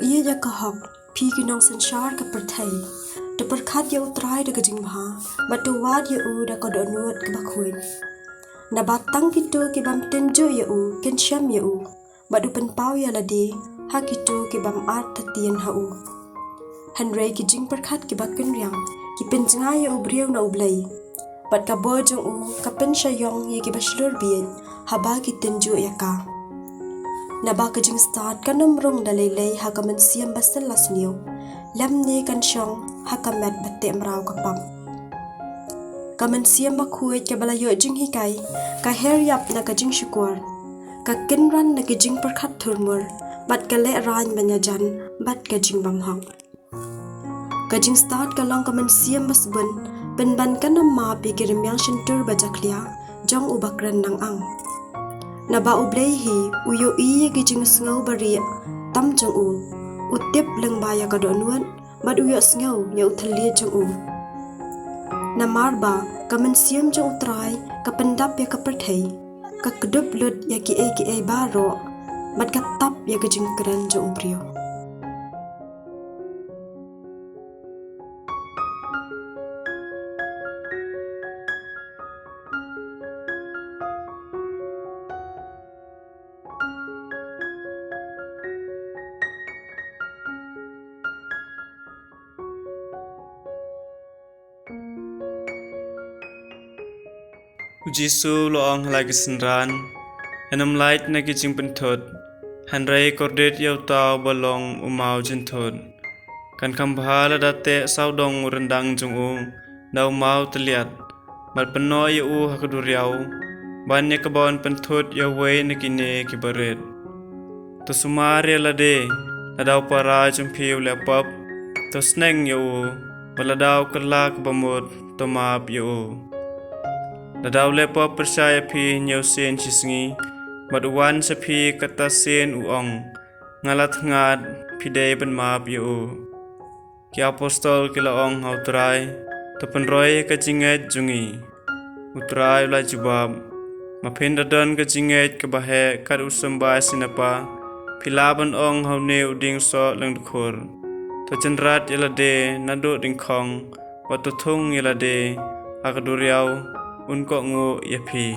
ia ya kahok pi kinong sensyar ka perthai de perkhat ya utrai de kajingha batu wad ya u da kodo nuat ke bakhuin na batang kitu ki bam tenjo ya u ken syam ya u badu penpau ya lade ha kitu ki bam art tatien ha u hanrei ki jing perkhat ki bakun riang ki penjnga ya u briau na ublai bat ka bojong u ka pen syayong ya ki baslur bien haba ki tenjo ya ka na ba ka Jingstad ka namrong da leilei ha ka man siam basal lasniu lam ne kan syong ha ka met batte mrau ka pam ka man siam ba khuai ke balayo jing hi kai ka her yap na ka jing syukur ka kinran na ka jing perkhat thurmur bat ka le ran banya jan bat ka jing bam hang ka Jingstad ka long ka man siam basbun ben ban ka nam ma pi kirimyang shintur bajaklia jong ubakran nang ang na ba ublei hi uyo iya ki jing sngau bari tam jong u utip leng baya ka do nuan bad uyo sngau ya uthali jong u na marba ka man siam jong utrai ka pendap ya ka perthai ka kedup lut ya ki e baro bad ka tap ya ka jing kran jong brio Jisu loong halagi senran, enam light na kijing pentot, hanrei kordet yau tau balong umau jentot, kan kambhala date saudong rendang jungu, dau mau terlihat, mat peno yau hakaduriau, banyak kebon pentot yau wei nakine kibaret, tosumari lade, ladau para jumpiu lepop, to sneng yau, baladau kelak bamut tomap yau. Ladau lepo percaya pi nyau sen Sngi, maduan sepi kata sen uong, ngalat ngad pidei ben maap yu. Ki apostol ki laong hautrai, tapenroi ka jinget jungi. Utrai la jubab, mapinda don ka jinget ka bahe kad usamba sinapa, pilaban ong haune uding so lang dukur. Tajenrat yalade nado Nyngkong, watu thung yalade, akaduriau, unko ngu yapi.